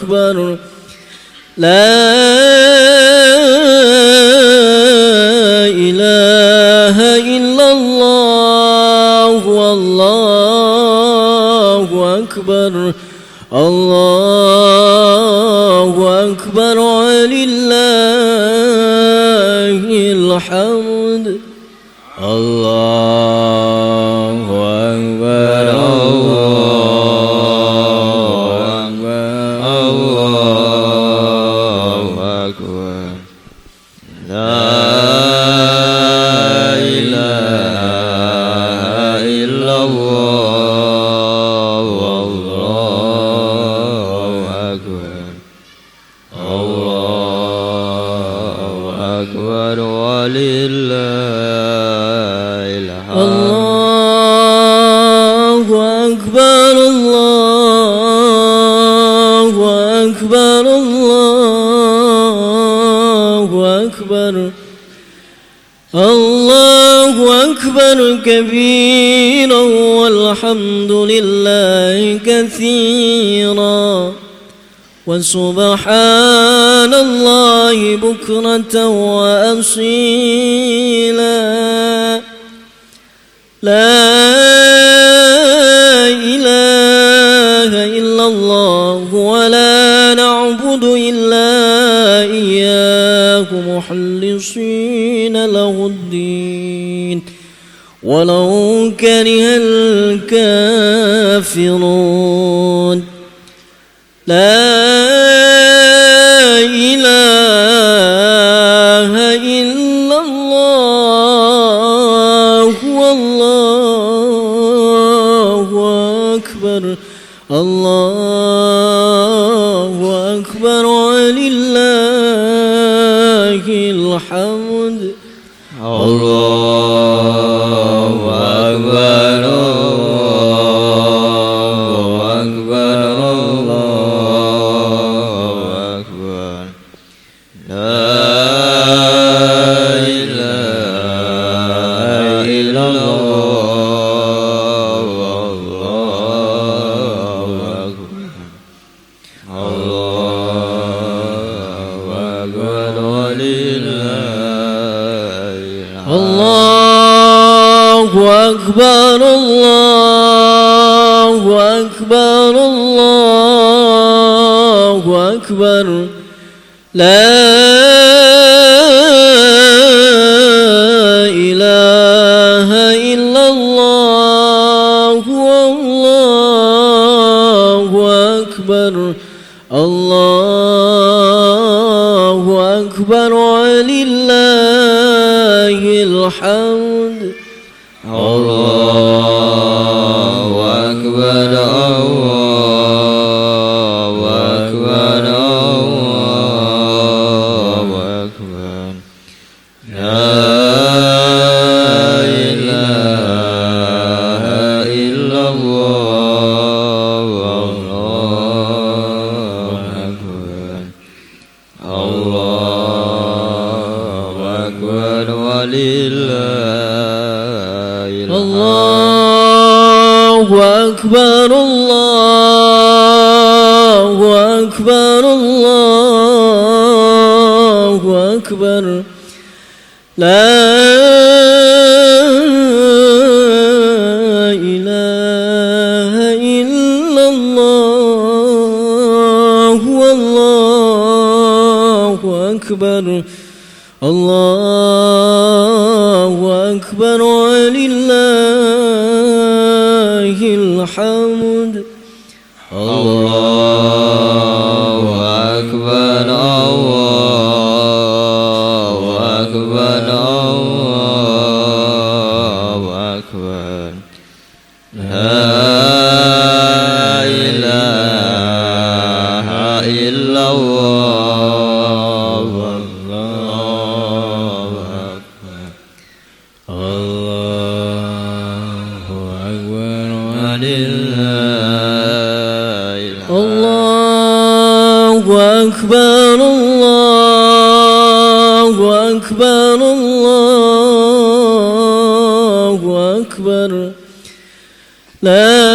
أكبر لا إله إلا الله والله أكبر الله أكبر ولله الحمد الله أكبر الله أكبر لا إله إلا الله والله أكبر الله أكبر ولله الحمد الله أكبر الله أكبر الله أكبر الله أكبر كبيرا والحمد لله كثيرا وسبحان الله بكرة وأصيلا لا إله إلا الله ولا نعبد إلا إياه مخلصين له الدين ولو كره الكافرون لا إله إلا الله والله أكبر الله أكبر ولله الحمد الله أكبر الله أكبر الله أكبر لا إله إلا الله والله أكبر الله أكبر ولله الله أكبر الله أكبر الله أكبر لا إله إلا الله والله أكبر الله أكبر ولله الحمد الله أكبر الله أكبر الله أكبر لا إله إلا الله والله أكبر الله أكبر ولله الله أكبر الله أكبر الله أكبر لا إله إلا الله والله أكبر الله أكبر ولله الحمد الله أكبر الله أكبر الله أكبر لا إله إلا الله والله أكبر الله أكبر ولله الله أكبر الله أكبر الله أكبر لا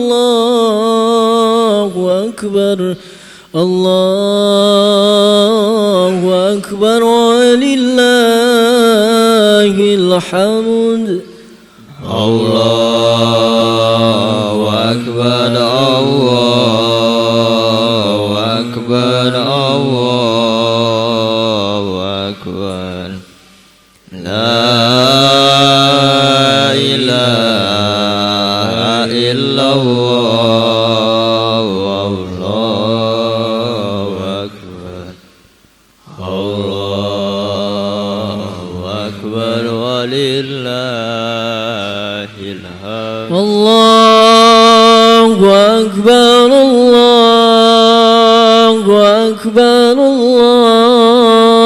الله أكبر الله أكبر ولله الحمد الله أكبر الله أكبر الله أكبر لا إله إلا الله الله أكبر الله أكبر ولله الحمد الله أكبر الله أكبر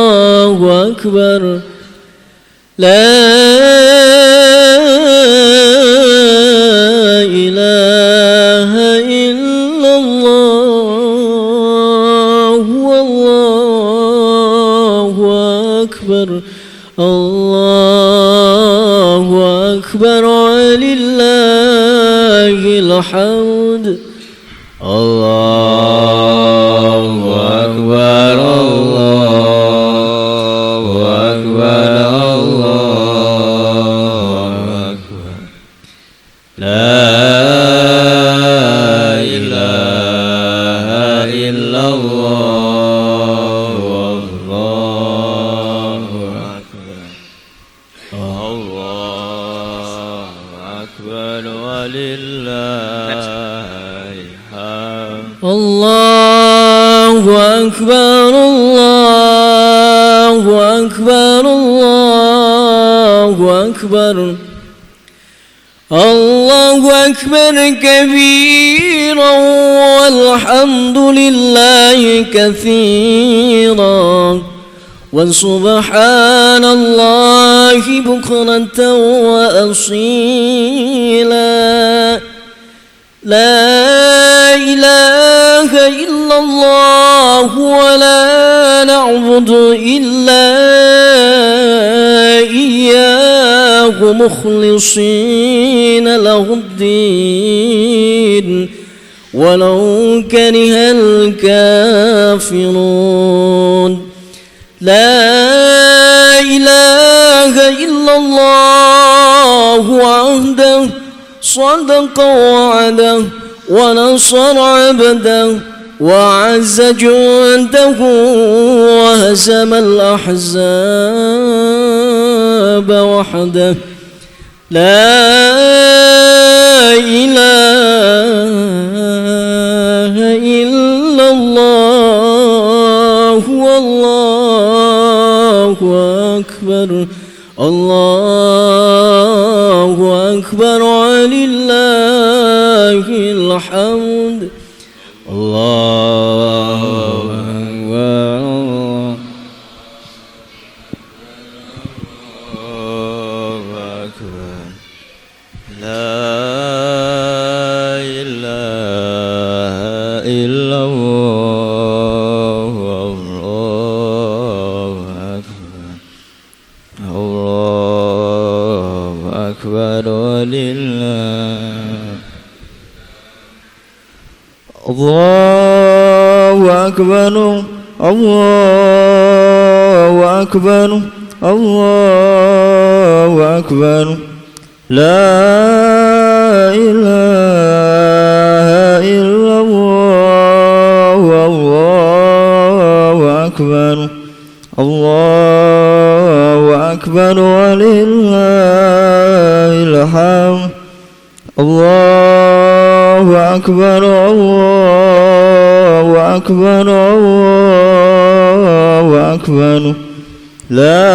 الله أكبر لا إله إلا الله والله أكبر الله أكبر ولله الحمد الله أكبر الله أكبر الله أكبر لا إله إلا الله والله أكبر الله أكبر ولله الحمد الله أكبر الله أكبر الله أكبر الله أكبر كبيرا والحمد لله كثيرا وسبحان الله بكرة وأصيلا لا إله إلا الله ولا نعبد إلا إياه مخلصين له الدين ولو كره الكافرون لا إله إلا الله وحده صدق وعده ونصر عبده وعز جنده وهزم الأحزاب وحده لا إله إلا الله والله أكبر الله أكبر ولله الحمد الله أكبر الله أكبر لا إله إلا الله الله أكبر الله أكبر ولله الله أكبر الله أكبر الله أكبر لا إله إلا الله الله أكبر الله أكبر ولله الحمد الله أكبر الله أكبر الله أكبر لا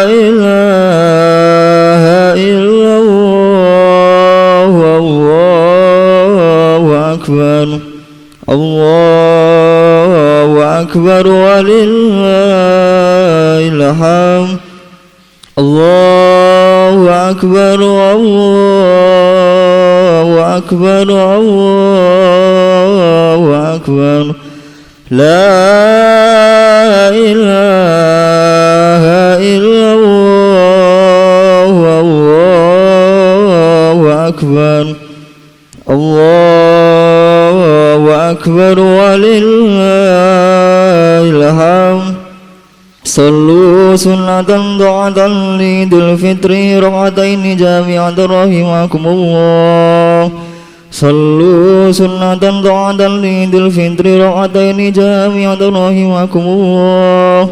إله إلا الله الله أكبر الله أكبر ولله الحمد الله أكبر الله أكبر الله أكبر لا إله إلا الله والله أكبر الله أكبر ولله الحمد صلوا سنة ضعة لعيد الفطر ركعتين جامعة رحمكم الله صلوا سنة ضعة لعيد الفطر ركعتين جامعة رحمكم الله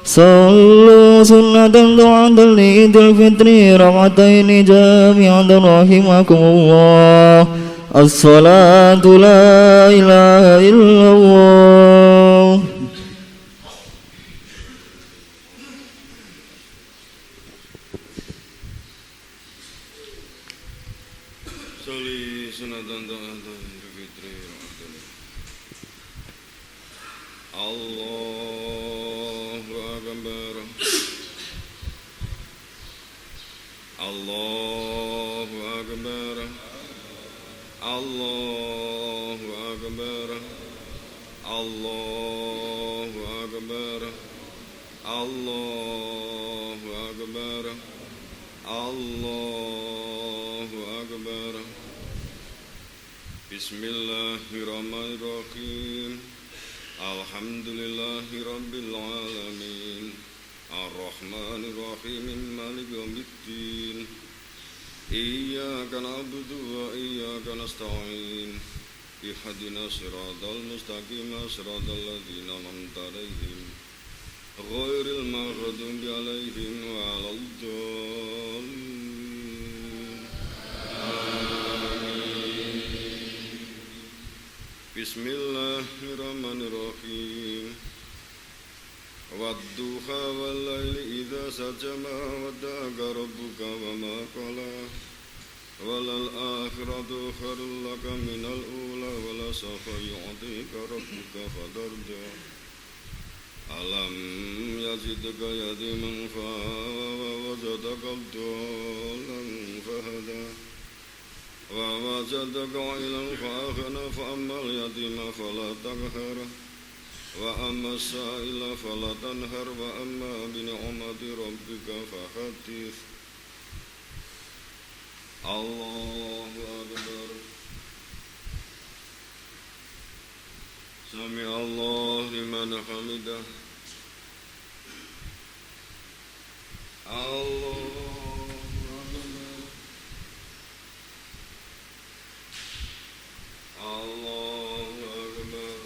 صلوا سنة ضعة لعيد الفطر ركعتين جامعة رحمكم الله الصلاة لا إله إلا الله Soli sunatan ta'atan fitri ramadan. Allahu akbar. Allahu akbar. Allahu akbar. Allahu akbar. Allahu akbar. Allahu akbar. Bismillahirrahmanirrahim. Alhamdulillahi rabbil alamin. Ar-Rahmanirrahim. Maliki yaumiddin. Iyyaka na'budu wa iyyaka nasta'in. Ihdinas siratal mustaqim, siratal ladzina an'amta 'alaihim ghairil maghdubi 'alaihim waladdallin. Bismillahirrahmanirrahim. Wadduha wal laili idza sajama wadda'aka rabbuka wa ma qala walal akhiratu khairul laka minal ula wala sawfa yu'tika rabbuka fatarda. Alam yazidka yatiman fa'awa wajadaka dhallan fahada wa wajadaka 'ailan fa'aghna fa'ammal yatima fala taqhar wa amma as-sa'ila fala tanhar wa amma bi ni'mati rabbika fahaddits. Allahu akbar. Sami Allah liman hamidah. Allahu akbar. Allahu akbar.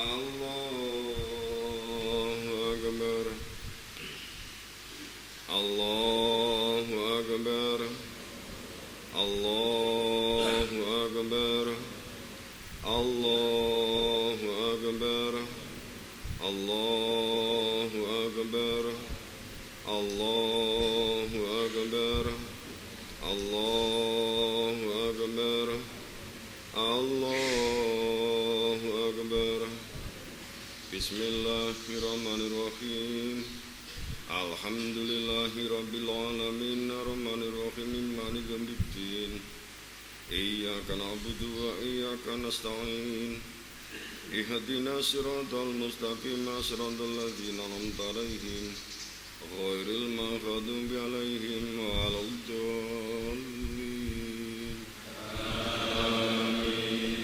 Allahu akbar. Allahu akbar. Allahu akbar. Allahu akbar. Allahu akbar. Allahu akbar. Allahu akbar. Allahu akbar. Allahu akbar. Bismillahirrahmanirrahim. Alhamdulillahi rabbil alamin. Ar-Rahmanirrahim. Maliki yaumiddin. Iyyaka na'budu wa iyyaka nasta'in. Ihdinas siratal mustaqim, siratal ladzina an'amta 'alaihim ghairil maghdubi 'alaihim waladdallin. Amin.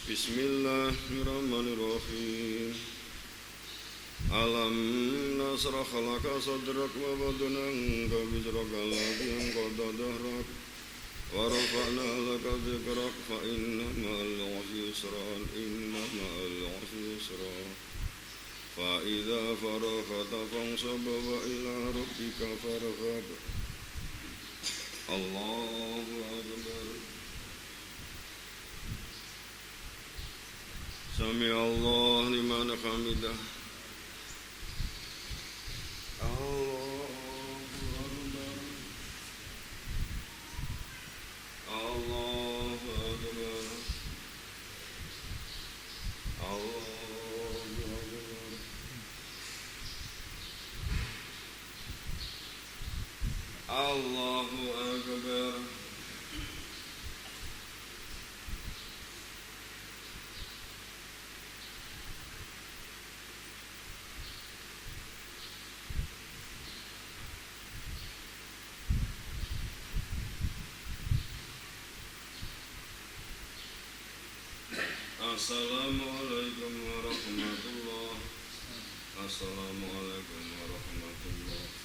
Bismillahirrahmanirrahim. Alam nasrah laka sadrak wa wada'na wizraka alladhi anqadha dhahrak wa rafa'na laka dhikrak fa inna ma'al 'usri yusran, inna ma'al 'usri yusra. Fa idza faraghta fansab wa ila rabbika farghab. Allahu akbar. Sami Allah liman hamidah. Allahu akbar. Allahu akbar. Allahu akbar. Allahu akbar. Assalamualaikum warahmatullahi. Assalamualaikum warahmatullahi.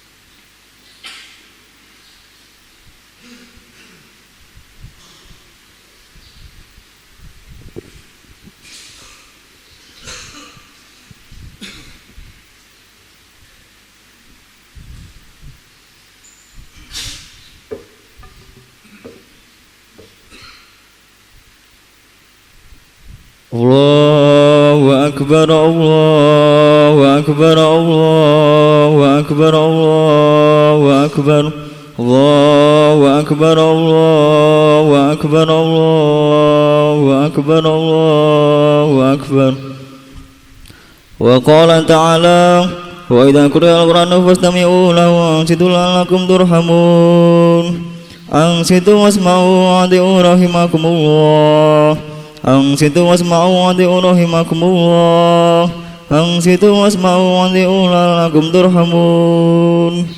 Allahu Akbar, Allahu Akbar, Allahu Akbar, Allahu Akbar, Allahu Akbar, Allahu Akbar, Allahu Akbar, Allahu Akbar. Wa qala ta'ala wa idza quri'a al-Qur'anu fastami'u lahu wa ansitu la'allakum turhamun. Ansitu wasma'u wa ati'u rahimakumullah. Ansitu wasma'u wa ati'u rahimakumullah. Ansitu wasma'u wa ati'u la'allakum turhamun.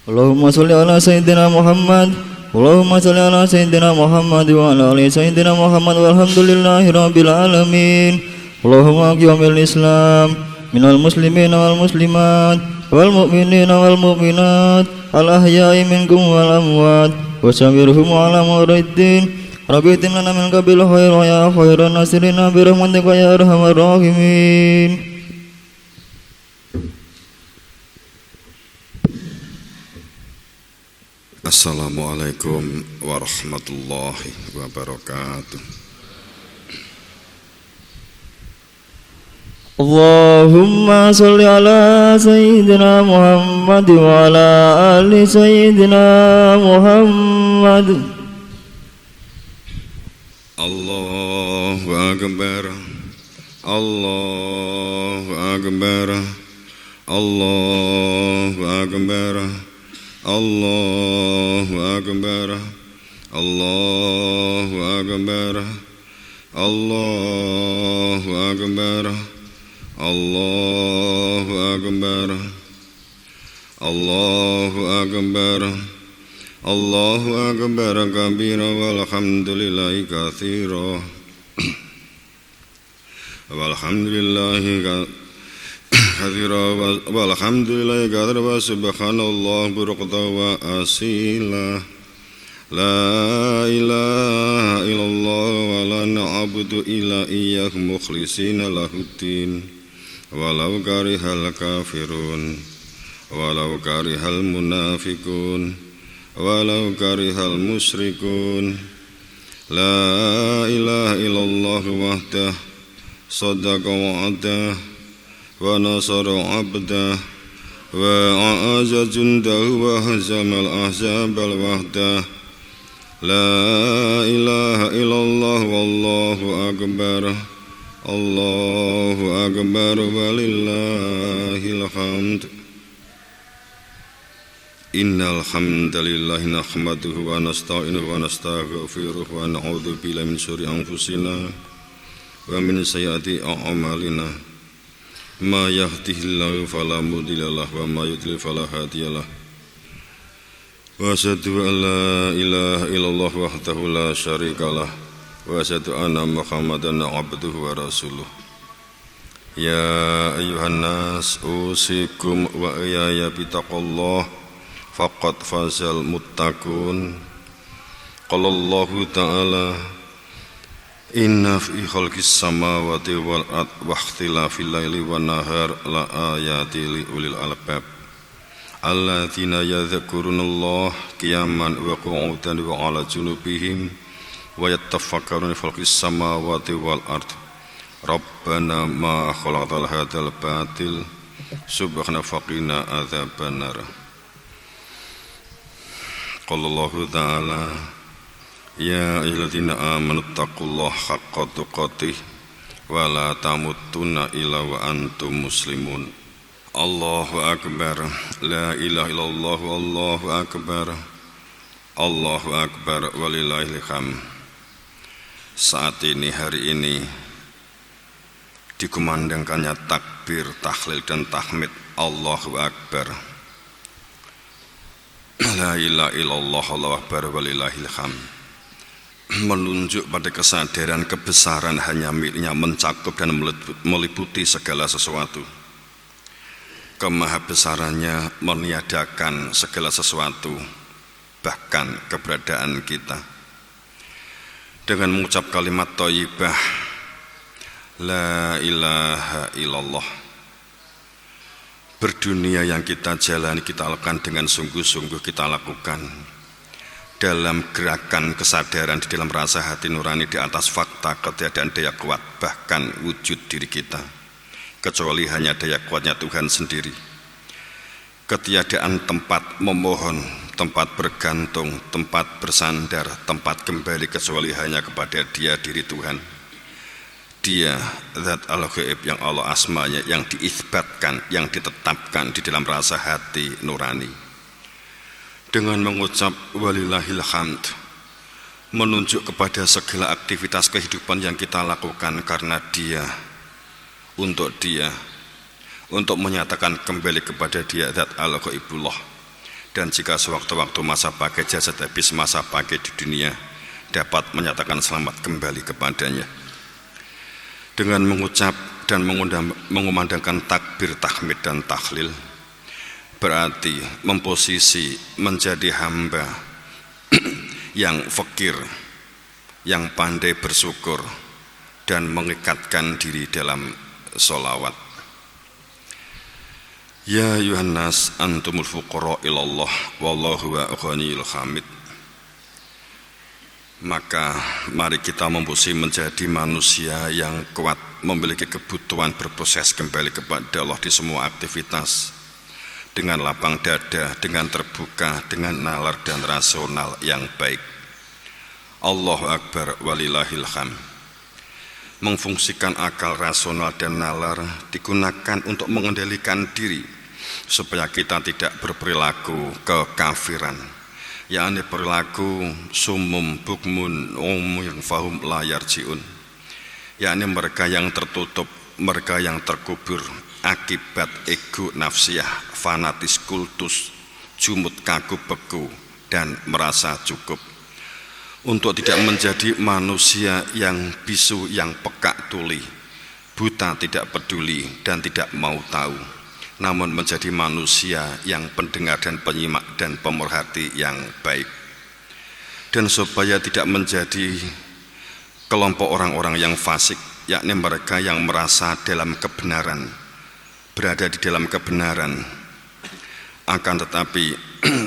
Allahumma sholli ala sayyidina Muhammad. Allahumma sholli ala sayyidina Muhammad wa ala ali sayyidina Muhammad walhamdulillahi rabbil alamin. Allahumma qiyamil Islam minal muslimin wal muslimat wal mu'minin wal mu'minat al ahya'i minkum wal amwat wa sawirhum ala muriddin rabbitin lana min qabil khair wa ya khairan nasirina bi rahmatika ya arhamar rahimin. Assalamualaikum warahmatullahi wabarakatuh. Allahumma sholli ala sayyidina Muhammad wa ala ali sayyidina Muhammad. Allahu Akbar, Allahu Akbar, Allahu Akbar, Allahu Akbar, Allahu Akbar, Allahu Akbar, Allahu Akbar, Allahu Akbar, Allahu Akbar kabira walhamdulillahi katsira walhamdulillahi katsira walhamdulillahi katsira wa subhanallah burqata wa asila. La ilaha illallah wa la na'budu illa iyyahu mukhlishina lahuddin walau karihal kafirun walau karihal munafiqun walau karihal musyrikun. La ilaha illallah wahdah sadaqa wa'dah wa nasara 'abdah wa a'azza jundahu wa hazamal ahzabal wahdah. La ilaha illallah wallahu akbar, Allahu akbar walillahil hamd. Innal hamdalillah nahmaduhu wa nasta'inuhu wa nastaghfiruhu wa na'udzu billahi min syururi anfusina wa min sayyiati a'malina. Ma yahdihillahu fala mudilla lahu wa ma yudlil fala hadiyalah. Wa asyhadu an la ilaha illallah wahdahu la syarikalah wa asyhadu anna Muhammadan abduhu wa rasuluh. Ya ayyuhan nas usikum wa iyaya bitaqallah faqad fazal muttaqun. Qala Allahu ta'ala inna fi khalqis samawati wal ard wa ikhtilafil laili wan nahar la ayatin li ulil albab alladzina yadhkuruna qiyaman wa qu'udan wa 'ala junubihim wa yatafakkaruna fi khalqis samawati wal ard. Rabbana ma khalaqtal hadzal batil subhana faqina adzabannar. Qala Allahu ta'ala ya ayyuhalladzina amanu taqullaha haqqa tuqatih wa la tamutunna illa wa antum muslimun. Allahu akbar, la ilaha illallah, Allahu akbar, Allahu akbar walillahil hamd. Saat ini, hari ini dikumandangkannya takbir, tahlil dan tahmid Allahu akbar. La ilaha illallah, Allahu akbar, walillahil hamd. Menunjuk pada kesadaran kebesaran hanya miliknya, mencakup dan meliputi segala sesuatu. Kemahabesarannya meniadakan segala sesuatu, bahkan keberadaan kita. Dengan mengucap kalimat thayyibah La ilaha illallah, berdunia yang kita jalani, kita lakukan dengan sungguh-sungguh, kita lakukan dalam gerakan kesadaran di dalam rasa hati nurani di atas fakta ketiadaan daya kuat bahkan wujud diri kita, kecuali hanya daya kuatnya Tuhan sendiri. Ketiadaan tempat memohon, tempat bergantung, tempat bersandar, tempat kembali, kecuali hanya kepada Dia, diri Tuhan. Dia zat al-ghaib yang Allah asmanya, yang diisbatkan, yang ditetapkan di dalam rasa hati nurani. Dengan mengucap walillahil hamd, menunjuk kepada segala aktivitas kehidupan yang kita lakukan karena Dia, untuk menyatakan kembali kepada Dia zat al-ghaibullah. Dan jika sewaktu-waktu masa pakai jasad habis masa pakai di dunia, dapat menyatakan selamat kembali kepadanya. Dengan mengucap dan mengumandangkan takbir, tahmid dan tahlil, berarti memposisi menjadi hamba yang fakir, yang pandai bersyukur dan mengikatkan diri dalam sholawat. Ya Yuhannas antumul fuqara ilallah wallahu wa ghaniyul hamid. Maka mari kita memposisi menjadi manusia yang kuat, memiliki kebutuhan berproses kembali kepada Allah di semua aktivitas, dengan lapang dada, dengan terbuka, dengan nalar dan rasional yang baik. Allahu akbar, walillahil hamd. Memfungsikan akal, rasional dan nalar digunakan untuk mengendalikan diri supaya kita tidak berperilaku kekafiran, yakni perilaku sumum bukmun umum fahum la yarjiun, yakni mereka yang tertutup, mereka yang terkubur akibat ego nafsiyah, fanatis kultus, jumut kaku beku dan merasa cukup, untuk tidak menjadi manusia yang bisu, yang pekak tuli, buta, tidak peduli dan tidak mau tahu, namun menjadi manusia yang pendengar dan penyimak dan pemerhati yang baik. Dan supaya tidak menjadi kelompok orang-orang yang fasik, yakni mereka yang merasa dalam kebenaran, berada di dalam kebenaran, akan tetapi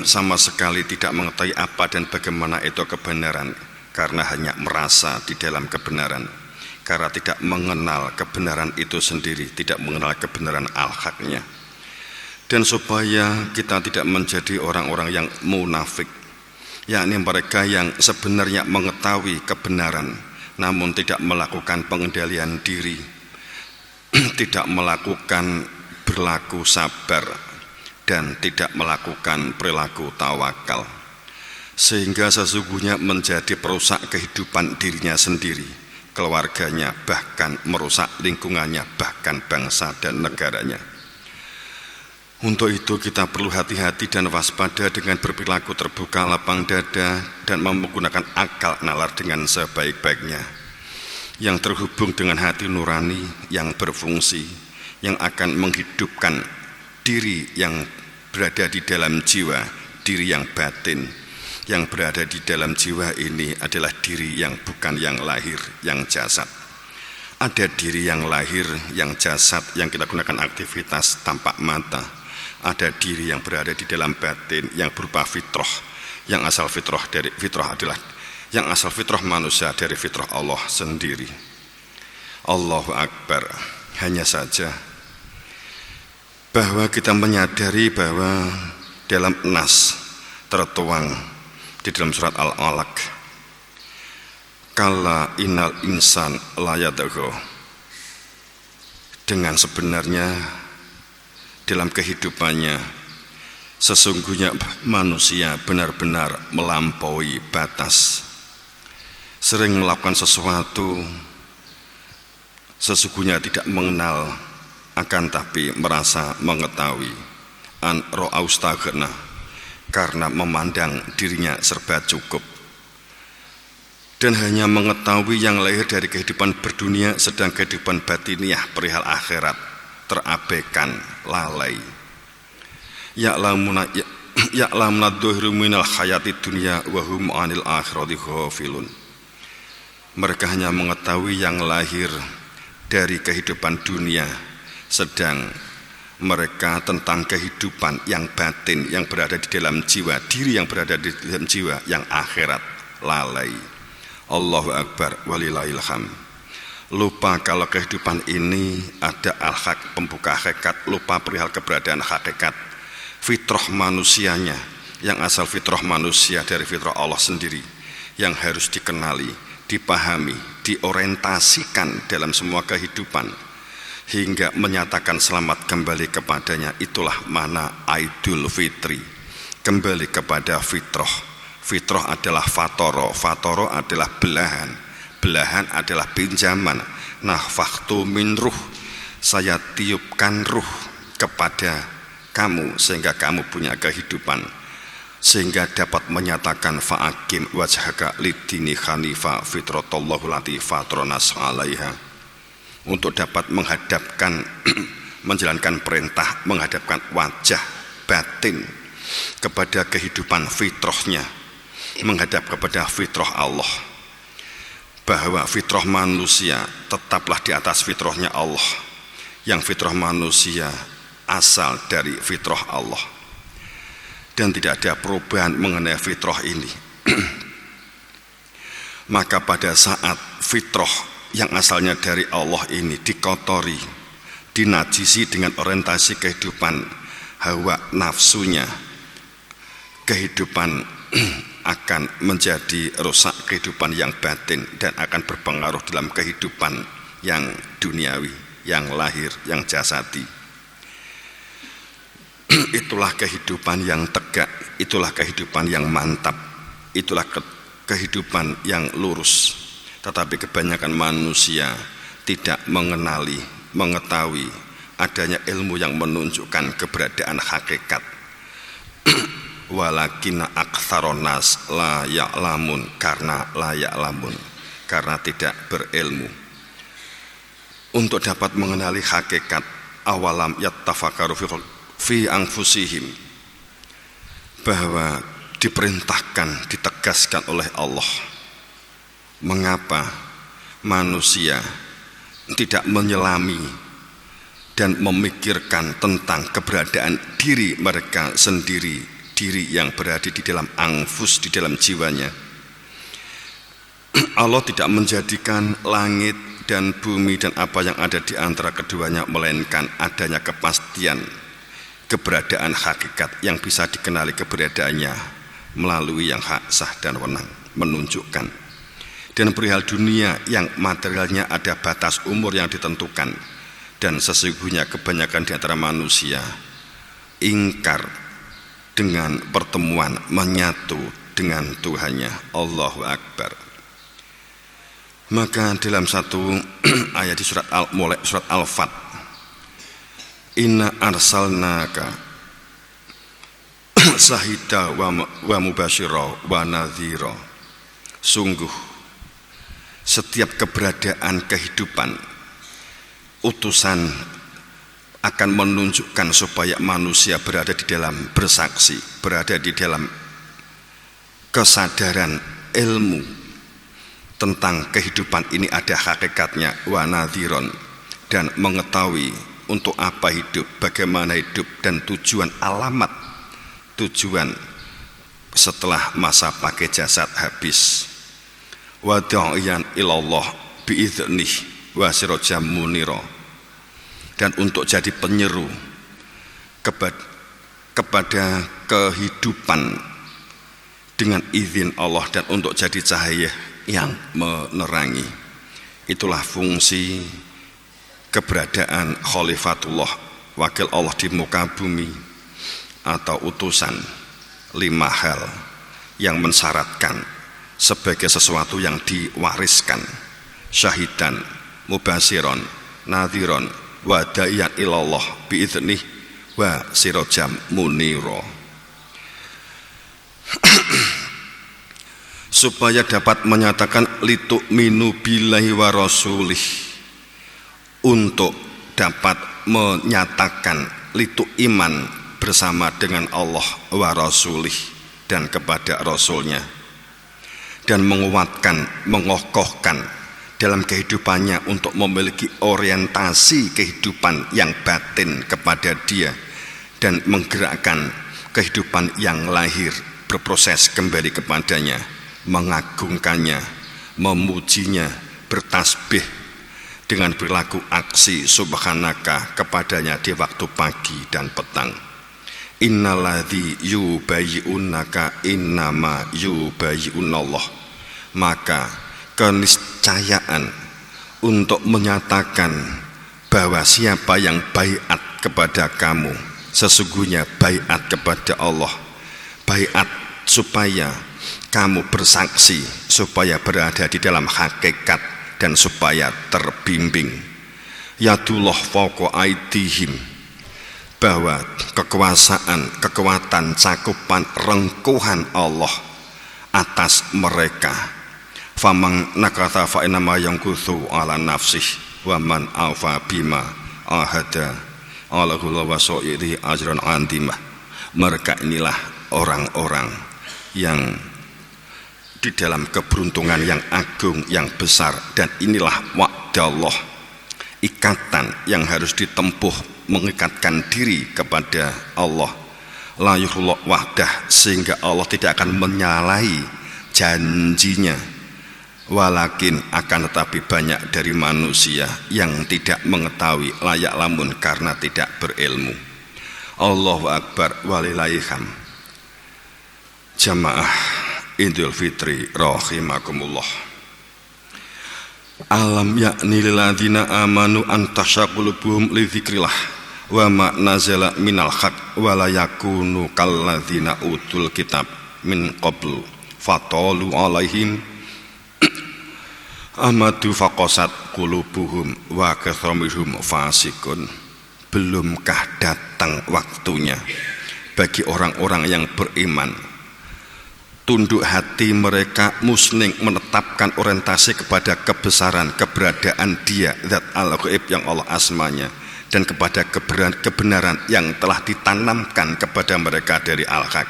sama sekali tidak mengetahui apa dan bagaimana itu kebenaran, karena hanya merasa di dalam kebenaran, karena tidak mengenal kebenaran itu sendiri, tidak mengenal kebenaran al-haknya. Dan supaya kita tidak menjadi orang-orang yang munafik, yakni mereka yang sebenarnya mengetahui kebenaran namun tidak melakukan pengendalian diri, tidak melakukan berlaku sabar dan tidak melakukan perilaku tawakal, sehingga sesungguhnya menjadi perusak kehidupan dirinya sendiri, keluarganya, bahkan merusak lingkungannya, bahkan bangsa dan negaranya. Untuk itu kita perlu hati-hati dan waspada dengan berperilaku terbuka, lapang dada, dan menggunakan akal nalar dengan sebaik-baiknya, yang terhubung dengan hati nurani yang berfungsi, yang akan menghidupkan diri yang berada di dalam jiwa, diri yang batin. Yang berada di dalam jiwa ini adalah diri yang bukan yang lahir, yang jasad. Ada diri yang lahir, yang jasad, yang kita gunakan aktivitas tampak mata. Ada diri yang berada di dalam batin, yang berupa fitrah, yang asal fitrah dari fitrah adalah yang asal fitrah manusia dari fitrah Allah sendiri. Allahu akbar. Hanya saja bahwa kita menyadari bahwa dalam nas tertuang di dalam surat Al-Alaq, kala innal insan la yadgha, dengan sebenarnya dalam kehidupannya sesungguhnya manusia benar-benar melampaui batas, sering melakukan sesuatu sesungguhnya tidak mengenal, akan tapi merasa mengetahui. An ra'austaghna, karena memandang dirinya serba cukup dan hanya mengetahui yang lahir dari kehidupan berdunia, sedang kehidupan batiniah perihal akhirat terabaikan, lalai. Ya'lamuna dhuhru minal hayati dunya wa hum 'anil akhirati ghafilun. Mereka hanya mengetahui yang lahir dari kehidupan dunia, sedang mereka tentang kehidupan yang batin yang berada di dalam jiwa, diri yang berada di dalam jiwa yang akhirat lalai. Allahu Akbar walillahil hamd. Lupa kalau kehidupan ini ada al-haq, pembuka hakikat, lupa perihal keberadaan hakikat fitrah manusianya, yang asal fitrah manusia dari fitrah Allah sendiri, yang harus dikenali, dipahami, diorientasikan dalam semua kehidupan hingga menyatakan selamat kembali kepadanya. Itulah makna Idul Fitri, kembali kepada fitrah. Fitrah adalah fatoro, fatoro adalah belahan, belahan adalah pinjaman. Nafaktu min ruh, saya tiupkan ruh kepada kamu sehingga kamu punya kehidupan, sehingga dapat menyatakan fa'akim wajhaka lidini khanifa fitratallahu lati fatronas alaiha, untuk dapat menghadapkan menjalankan perintah, menghadapkan wajah batin kepada kehidupan fitrahnya, menghadap kepada fitrah Allah, bahwa fitrah manusia tetaplah di atas fitrahnya Allah, yang fitrah manusia asal dari fitrah Allah dan tidak ada perubahan mengenai fitrah ini. Maka pada saat fitrah yang asalnya dari Allah ini dikotori, dinajisi dengan orientasi kehidupan hawa nafsunya, kehidupan akan menjadi rusak, kehidupan yang batin, dan akan berpengaruh dalam kehidupan yang duniawi, yang lahir, yang jasadi. Itulah kehidupan yang tegak, itulah kehidupan yang mantap, itulah kehidupan yang lurus. Tetapi kebanyakan manusia tidak mengenali, mengetahui adanya ilmu yang menunjukkan keberadaan hakikat. Walakinna aktsaron nas la ya'lamun, karena la ya'lamun, karena tidak berilmu. Untuk dapat mengenali hakikat, awalam yattafakaru fi anfusihim, bahwa diperintahkan, ditegaskan oleh Allah, mengapa manusia tidak menyelami dan memikirkan tentang keberadaan diri mereka sendiri, diri yang berada di dalam anfus, di dalam jiwanya. Allah tidak menjadikan langit dan bumi dan apa yang ada di antara keduanya, melainkan adanya kepastian keberadaan hakikat yang bisa dikenali keberadaannya melalui yang hak, sah, dan wenang, menunjukkan. Dan perihal dunia yang materialnya ada batas umur yang ditentukan, dan sesungguhnya kebanyakan di antara manusia ingkar dengan pertemuan, menyatu dengan Tuhannya. Allahu Akbar. Maka dalam satu ayat di surat Al-Fat, inna arsalnaka sahida wa mubasyira wa nadhira, sungguh setiap keberadaan kehidupan utusan akan menunjukkan supaya manusia berada di dalam bersaksi, berada di dalam kesadaran ilmu tentang kehidupan ini ada hakikatnya, wa nadhiron, dan mengetahui untuk apa hidup, bagaimana hidup, dan tujuan, alamat tujuan setelah masa pakai jasad habis. Wa da'iyan ilallah bi'idhnih wa sirajam munira, dan untuk jadi penyeru kepada kehidupan dengan izin Allah, dan untuk jadi cahaya yang menerangi. Itulah fungsi keberadaan Khalifatullah, wakil Allah di muka bumi, atau utusan. 5 hal yang mensyaratkan sebagai sesuatu yang diwariskan: syahidan, mubasiron, nadhiron, wa da'iyan ilallah bi'idhnih wa sirajam muniro. supaya dapat menyatakan litu'minu billahi wa rasulih, untuk dapat menyatakan litu iman bersama dengan Allah wa rasulih dan kepada rasulnya, dan menguatkan, mengokohkan dalam kehidupannya untuk memiliki orientasi kehidupan yang batin kepada dia, dan menggerakkan kehidupan yang lahir berproses kembali kepadanya, mengagungkannya, memujinya, bertasbih dengan perilaku aksi subhanaka kepadanya di waktu pagi dan petang. Innaladzi yubayyi'unaka innama yubayyi'unallah, maka keniscayaan untuk menyatakan bahwa siapa yang baiat kepada kamu, sesungguhnya baiat kepada Allah, baiat supaya kamu bersaksi, supaya berada di dalam hakikat dan supaya terbimbing. Yadullah fawqa aidihim, bahwa kekuasaan, kekuatan, cakupan, rengkuhan Allah atas mereka. Faman nakatha fa inama yanquthu ala nafsih wa man afa bima ahada Allahu wa sa'iri ajran antimah. Mereka inilah orang-orang yang di dalam keberuntungan yang agung, yang besar, dan inilah wa'dallah, ikatan yang harus ditempuh, mengikatkan diri kepada Allah, la yukhla wahdah, sehingga Allah tidak akan menyalahi janjinya. Walakin akan tetapi banyak dari manusia yang tidak mengetahui, layak lamun karena tidak berilmu. Allahu Akbar walillahil hamd. Jamaah Idul Fitri rahimakumullah. Alam yakni lil ladzina amanu an tasyaqulubuhum li dzikrillah wa ma nazala minal haq wa la yakunu kal ladzina utul kitab min qablu fatalu alaihim amadu faqasat qulubuhum wa kathrumhum fasikun. Belumkah datang waktunya bagi orang-orang yang beriman, tunduk hati mereka musning menetapkan orientasi kepada kebesaran keberadaan Dia Zat Al-Ghaib yang Allah asmanya, dan kepada kebenaran yang telah ditanamkan kepada mereka dari Al-Haq.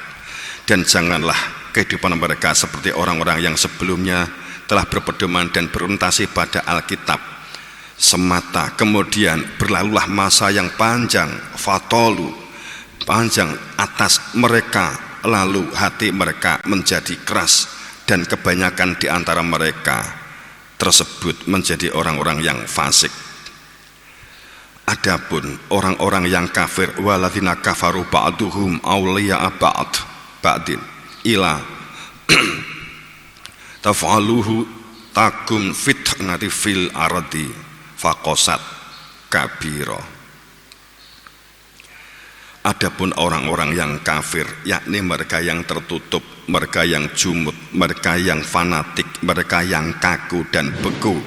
Dan janganlah kehidupan mereka seperti orang-orang yang sebelumnya telah berpedoman dan berorientasi pada Alkitab semata, kemudian berlalulah masa yang panjang, fatolu, panjang atas mereka, lalu hati mereka menjadi keras, dan kebanyakan di antara mereka tersebut menjadi orang-orang yang fasik. Adapun orang-orang yang kafir, waladzina kafaru ba'duhum awliya'a ba'din ila taf'aluhu takum fitnati fil ardi faqasat kabira. Adapun orang-orang yang kafir, yakni mereka yang tertutup, mereka yang jumud, mereka yang fanatik, mereka yang kaku dan beku,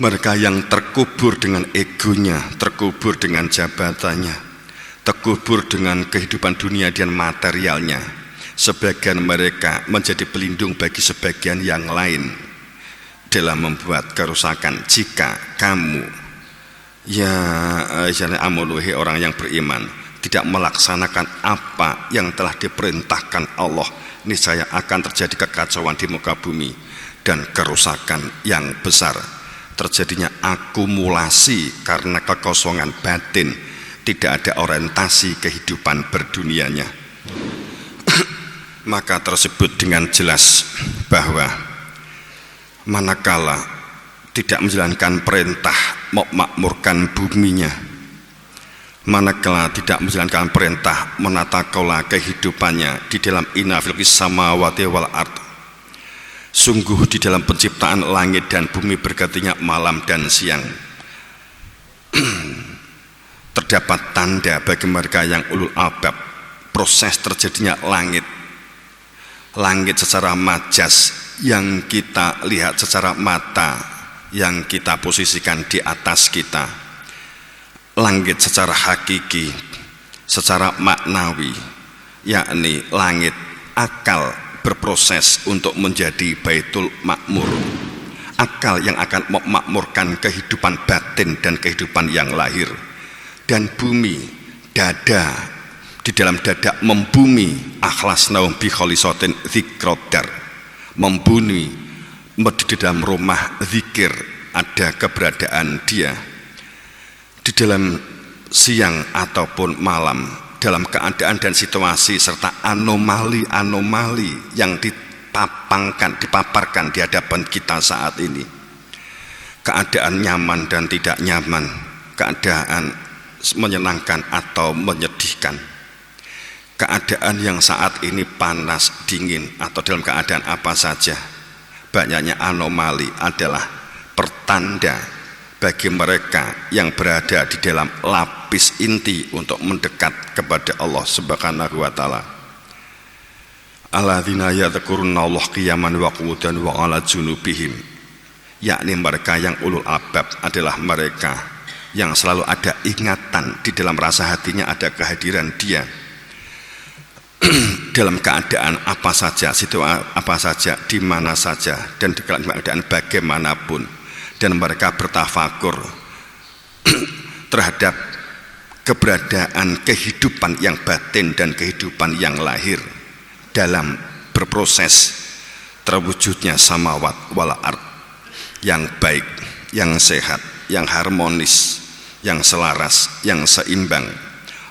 mereka yang terkubur dengan egonya, terkubur dengan jabatannya, terkubur dengan kehidupan dunia dan materialnya. Sebagian mereka menjadi pelindung bagi sebagian yang lain dalam membuat kerusakan. Jika kamu, ya amuluhi orang yang beriman, tidak melaksanakan apa yang telah diperintahkan Allah, niscaya akan terjadi kekacauan di muka bumi dan kerusakan yang besar. Terjadinya akumulasi karena kekosongan batin, tidak ada orientasi kehidupan berdunianya. Maka tersebut dengan jelas bahwa manakala tidak menjalankan perintah memakmurkan buminya, manakala tidak menjalankan perintah menata kelola kehidupannya di dalam inna fil samawati wal ard, sungguh di dalam penciptaan langit dan bumi bergantinya malam dan siang, terdapat tanda bagi mereka yang ulul albab. Proses terjadinya langit secara majas yang kita lihat secara mata, yang kita posisikan di atas kita, langit secara hakiki, secara maknawi, yakni langit akal berproses untuk menjadi Baitul Makmur, akal yang akan memakmurkan kehidupan batin dan kehidupan yang lahir. Dan bumi, dada, di dalam dada membumi, akhlasnaum bi khalisatin dzikrodar, membumi di dalam rumah zikir ada keberadaan dia. Di dalam siang ataupun malam, dalam keadaan dan situasi serta anomali-anomali yang dipaparkan di hadapan kita saat ini, keadaan nyaman dan tidak nyaman, keadaan menyenangkan atau menyedihkan, keadaan yang saat ini panas, dingin, atau dalam keadaan apa saja, banyaknya anomali adalah pertanda bagi mereka yang berada di dalam lapis inti untuk mendekat kepada Allah Subhanahu wa taala. Alladzina yadhkurunallaha qiyaman wa qu'udan wa 'ala junubihim, yakni mereka yang ulul albab adalah mereka yang selalu ada ingatan di dalam rasa hatinya, ada kehadiran dia dalam keadaan apa saja, situasi apa saja, di mana saja, dan di keadaan bagaimanapun. Dan mereka bertafakur terhadap keberadaan kehidupan yang batin dan kehidupan yang lahir dalam berproses terwujudnya samawat wal ard yang baik, yang sehat, yang harmonis, yang selaras, yang seimbang.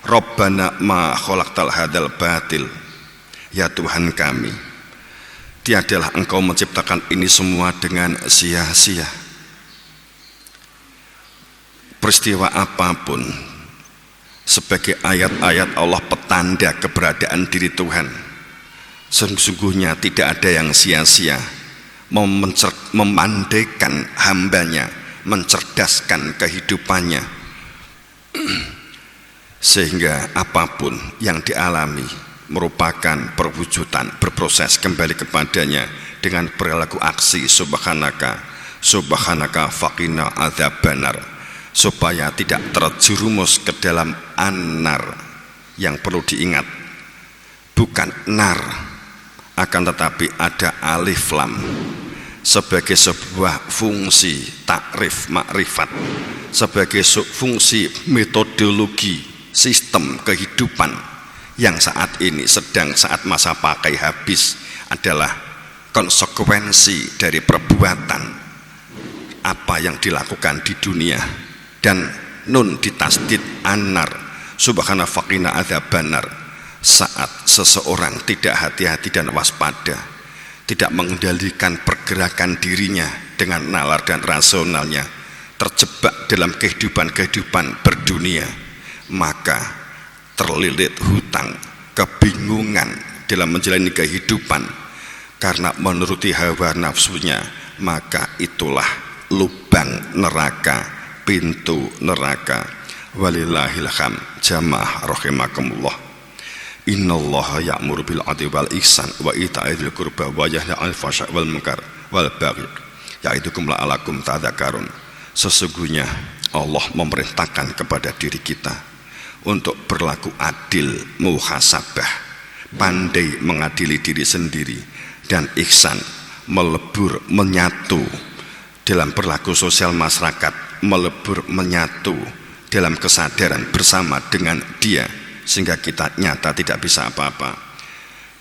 Rabbana ma khalaqtal hadzal batil, ya Tuhan kami, tiadalah Engkau menciptakan ini semua dengan sia-sia. Peristiwa apapun sebagai ayat-ayat Allah, petanda keberadaan diri Tuhan, sesungguhnya tidak ada yang sia-sia memandaikan hambanya, mencerdaskan kehidupannya, sehingga apapun yang dialami merupakan perwujudan, berproses kembali kepadanya dengan perilaku aksi subhanaka, subhanaka faqina adzabannar, supaya tidak terjerumus ke dalam annar. Yang perlu diingat, bukan nar, akan tetapi ada alif lam sebagai sebuah fungsi takrif makrifat, sebagai fungsi metodologi sistem kehidupan yang saat ini sedang saat masa pakai habis, adalah konsekuensi dari perbuatan apa yang dilakukan di dunia. Dan nun ditasdid anar, subhana faqina adzabannar, saat seseorang tidak hati-hati dan waspada, tidak mengendalikan pergerakan dirinya dengan nalar dan rasionalnya, terjebak dalam kehidupan berdunia, maka terlilit hutang, kebingungan dalam menjalani kehidupan karena menuruti hawa nafsunya, maka itulah lubang neraka, pintu neraka. Walillahil hamd. Jamaah rahimakumullah. Innallaha ya'muru bil 'adli wal ihsan wa ita'i dzil qurba wa yanha 'anil fahsya'i wal munkar wal baghi ya'idukum la'alakum tadhakkarun. Sesungguhnya Allah memerintahkan kepada diri kita untuk berlaku adil, muhasabah, pandai mengadili diri sendiri, dan ihsan, melebur, menyatu dalam perilaku sosial masyarakat, melebur, menyatu dalam kesadaran bersama dengan dia, sehingga kita nyata tidak bisa apa-apa.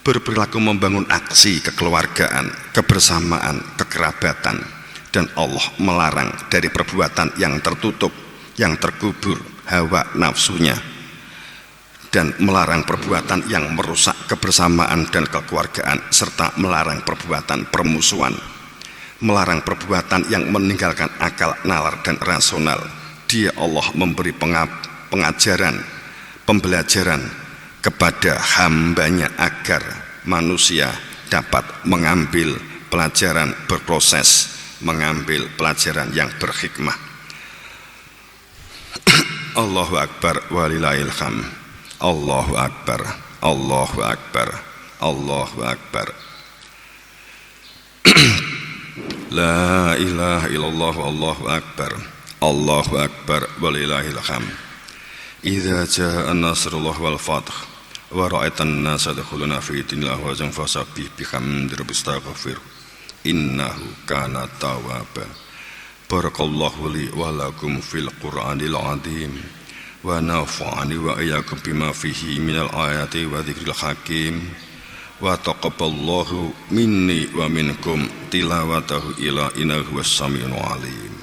Berperilaku membangun aksi kekeluargaan, kebersamaan, kekerabatan, dan Allah melarang dari perbuatan yang tertutup, yang terkubur hawa nafsunya, dan melarang perbuatan yang merusak kebersamaan dan kekeluargaan, serta melarang perbuatan permusuhan, melarang perbuatan yang meninggalkan akal, nalar, dan rasional. Dia Allah memberi pengajaran, pembelajaran kepada hambanya agar manusia dapat mengambil pelajaran berproses, mengambil pelajaran yang berhikmah. Allahu Akbar walillahil hamd. Allahu Akbar, Allahu Akbar, Allahu Akbar. La ilaha illallah, Allahu Akbar, Allahu Akbar walillahil hamd. Idza jaa an-nasrullah wal fath wa ra'aitan nasa yadkhuluna fi dinil afwajan fasabbih bihamdi rabbika wastaghfir innahu kana tawwaba. Barakallahu li wa lakum fil Qur'anil azim wa nafa'ani wa iyyakum bima fihi minal ayati wa dzikril hakim wa taqabbalallahu minni wa minkum tilawatahu ila innahu was-sami'ul alim.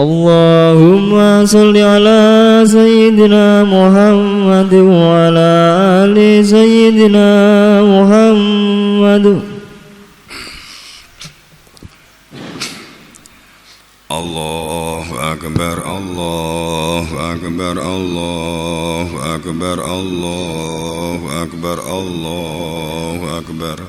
Allahumma salli ala Sayyidina Muhammad wa ala ali Sayyidina Muhammad. Allahu Akbar, Allahu Akbar, Allahu Akbar, Allahu Akbar, Allahu Akbar.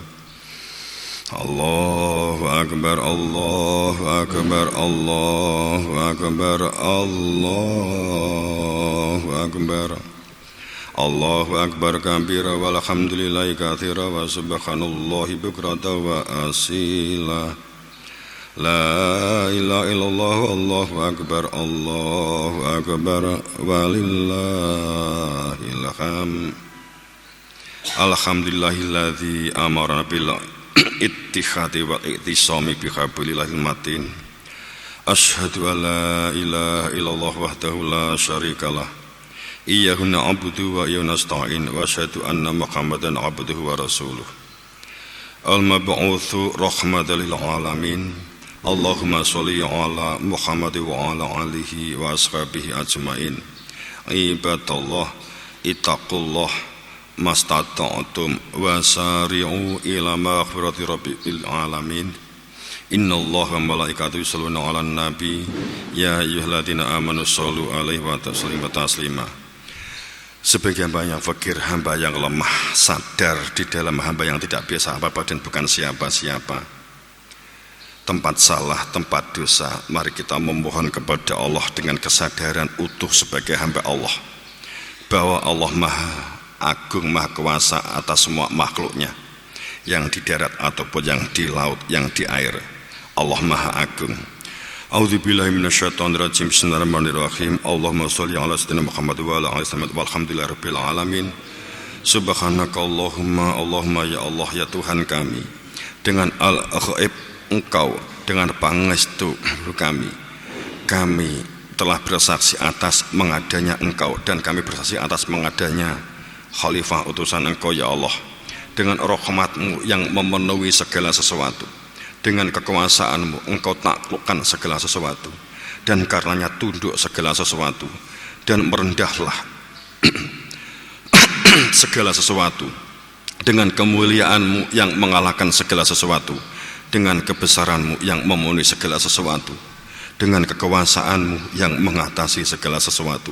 Allahu Akbar, Allahu Akbar, Allahu Akbar, Allahu Akbar. Allahu Akbar kabira walhamdulillahi katsira wa subhanallahi bukratan wa asila. La ilaha illallah Allahu Akbar, Allahu Akbar walillahil hamd. Alhamdulillahilladzi amara bil ittihadi wal i'tisami bihablillahil matin. Asyhadu an la ilaha illallah wahdahu la syarikalah. Iyyahu na'budu wa iyyahu nasta'in wa asyhadu anna Muhammadan abduhu wa rasuluh. Al-mab'utsu rahmatan lil alamin. Allahumma sholli ala Muhammad wa ala alihi wa ashabihi ajmain. Ibadallah ittaqullah mastata'tum wa sari'u ila maghfirati rabbil alamin. Innallaha wa malaikatahu yusholluna 'alan nabi ya ayyuhalladzina amanu shollu 'alaihi wa sallimu taslima. Sebagai hamba yang fakir, hamba yang lemah, sadar di dalam hamba yang tidak biasa apa-apa dan bukan siapa-siapa, tempat salah, tempat dosa, mari kita memohon kepada Allah dengan kesadaran utuh sebagai hamba Allah bahwa Allah Maha Agung, Maha Kuasa atas semua makhluknya yang di darat ataupun yang di laut, yang di air. Allah Maha Agung. A'udzubillahi minasyaitonirrajim. Bismillahirrahmanirrahim. Allahumma sholli ala sayyidina Muhammad wa ala ali sayyidina walhamdulillahirabbil alamin. Subhanakallahumma, Allahumma ya Allah ya Tuhan kami, dengan al-ghaib Engkau, dengan pangestu kami telah bersaksi atas mengadanya Engkau, dan kami bersaksi atas mengadanya Khalifah utusan Engkau ya Allah, dengan rahmat-Mu yang memenuhi segala sesuatu, dengan kekuasaan-Mu Engkau taklukkan segala sesuatu, dan karenanya tunduk segala sesuatu, dan merendahlah segala sesuatu, dengan kemuliaan-Mu yang mengalahkan segala sesuatu, dengan kebesaran-Mu yang memenuhi segala sesuatu, dengan kekuasaan-Mu yang mengatasi segala sesuatu,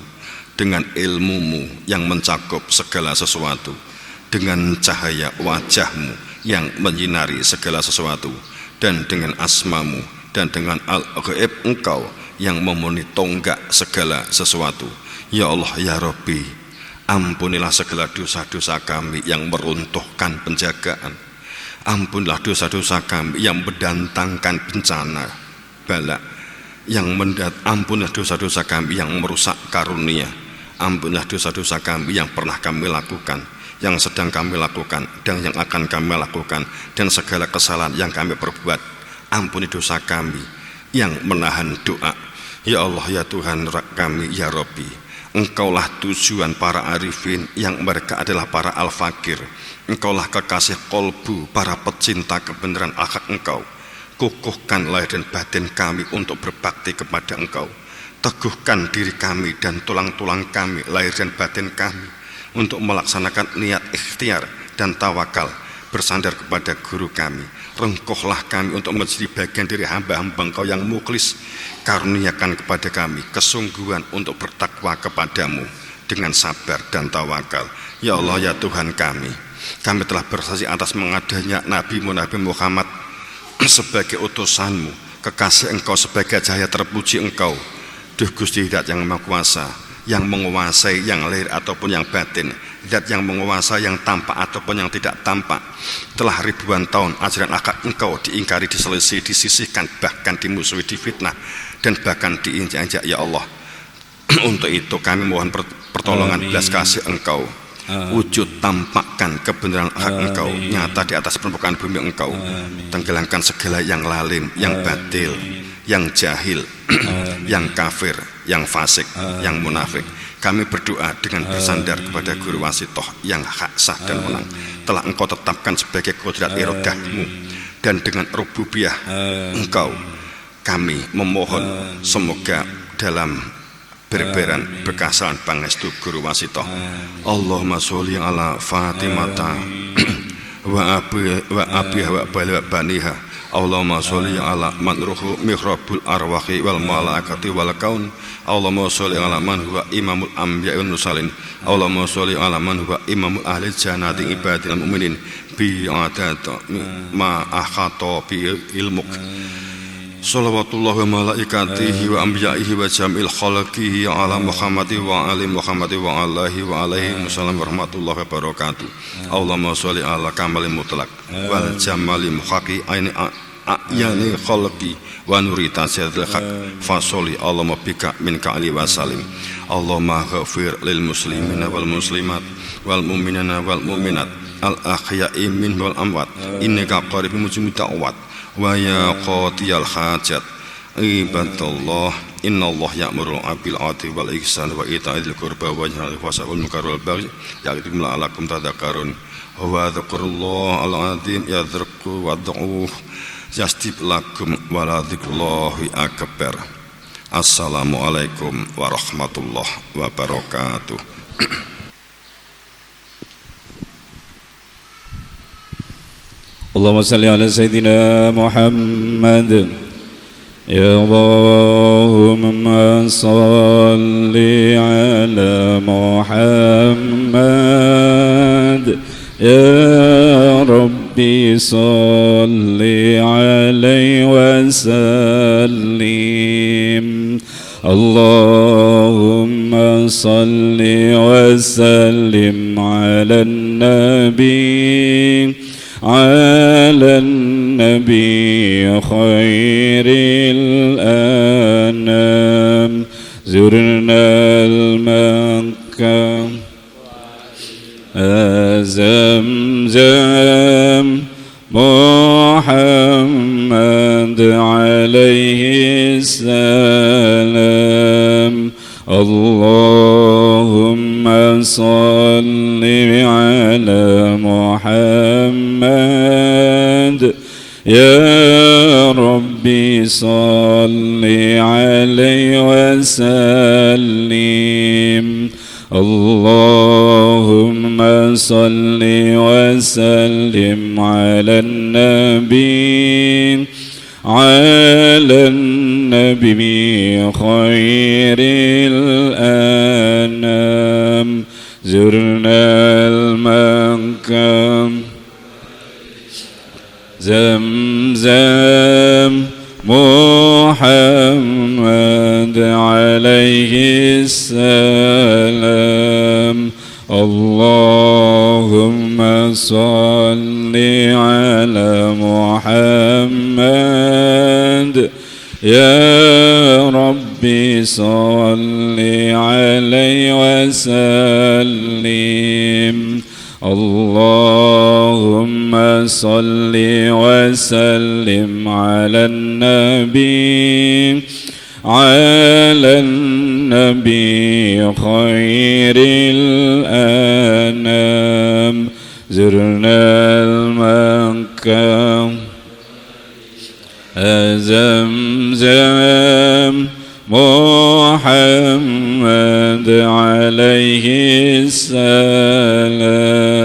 dengan ilmu-Mu yang mencakup segala sesuatu, dengan cahaya wajah-Mu yang menyinari segala sesuatu, dan dengan asma-Mu dan dengan al-ghaib Engkau yang memenuhi tonggak segala sesuatu. Ya Allah ya Rabbi, ampunilah segala dosa-dosa kami yang meruntuhkan penjagaan. Ampunilah dosa-dosa kami yang mendatangkan bencana bala, ampunilah dosa-dosa kami yang merusak karunia. Ampunilah dosa-dosa kami yang pernah kami lakukan, yang sedang kami lakukan, dan yang akan kami lakukan, dan segala kesalahan yang kami perbuat. Ampuni dosa kami yang menahan doa. Ya Allah ya Tuhan kami ya Rabbi, Engkaulah tujuan para arifin yang mereka adalah para al-fakir. Engkaulah kekasih kolbu para pecinta kebenaran akhlak Engkau. Kukuhkan lahir dan batin kami untuk berbakti kepada Engkau. Teguhkan diri kami dan tulang-tulang kami, lahir dan batin kami, untuk melaksanakan niat ikhtiar dan tawakal bersandar kepada guru kami. Rengkuhlah kami untuk menjadi bagian dari hamba-hamba Engkau yang mukhlis. Karuniakan kepada kami kesungguhan untuk bertakwa kepadamu dengan sabar dan tawakal. Ya Allah ya Tuhan kami telah bersaksi atas mengadanya Nabi Muhammad sebagai utusanmu, kekasih Engkau, sebagai cahaya terpuji Engkau. Duh Gusti Zat yang Maha Kuasa, yang menguasai yang lahir ataupun yang batin, Zat yang menguasai yang tampak ataupun yang tidak tampak. Telah ribuan tahun ajaran akhlak Engkau diingkari, diselisih, disisihkan, bahkan dimusuhi, difitnah, dan bahkan diinjak-injak. Ya Allah, Untuk itu kami mohon pertolongan belas kasih Engkau. Wujud tampakkan kebenaran hak Engkau nyata di atas permukaan bumi Engkau. Tenggelamkan segala yang lalim, yang batil, yang jahil, yang kafir, yang fasik, yang munafik. Kami berdoa dengan bersandar kepada Guru Wasitoh yang hak sah dan menang telah Engkau tetapkan sebagai kodrat irodahmu, dan dengan rububiyah Engkau kami memohon semoga dalam berberan bekasalan pangestu Guru Wasitoh. Allahumma sholli ala Fatimata wa abiha wa baniha. Allahumma sholli ala man ruhu mihrabul arwahi wal malaikati wal kaun. Allahumma sholli ala man huwa imamul anbiya wal mursalin. Allahumma sholli ala man huwa imamul ahli jannati ibadil mu'minin bi adata ma akhata bi ilmuk. Salawatullah wa malaikatihi wa anbiya'ihi wa jamil khalqihi ala Muhammadi wa ali Muhammadi wa alihi wa alaihi wasallam warahmatullahi wabarakatuh. Allahumma sholli ala kamalil mutlaq wal jamali muhaqi aini a'yani khalqi wa nuri tasyadil haq fa sholli Allahumma bika minka ali wa salim. Allahumma ghafir lil muslimina wal muslimat wal mu'minina wal mu'minat al ahya'i min wal amwat innaka qaribun mujibud da'wat. Wa ya qadiyal hajat ibadallah innallaha ya'muru bil 'adli wal ihsani wa ita'i dzil qurba wa yanha 'anil fahsya'i wal munkari wal baghi ya'idukum la'allakum tadhakkarun wa dzkurullahal 'azim yadhkurkum wad'uuhu yastajib lakum wa la dzikrullahi akbar. Assalamualaikum warahmatullahi wabarakatuh. Allahumma salli ala Sayyidina Muhammad. Ya Allahumma salli ala Muhammad. Ya Rabbi salli alaihi wa sallim. Allahumma salli wa sallim ala Nabi على النبي خير الأنام زرنا المكة زمزم محمد عليه السلام. اللهم صل على محمد. يا ربي صل عليه وسلم. اللهم صل وسلم على النبي خير الأنام زرنا المكة زمزم محمد عليه السلام. اللهم صل على محمد. يا ربي صل عليه وسلم. اللهم صل وسلم على النبي خير الأنام زرنا المكة زمزم محمد عليه السلام.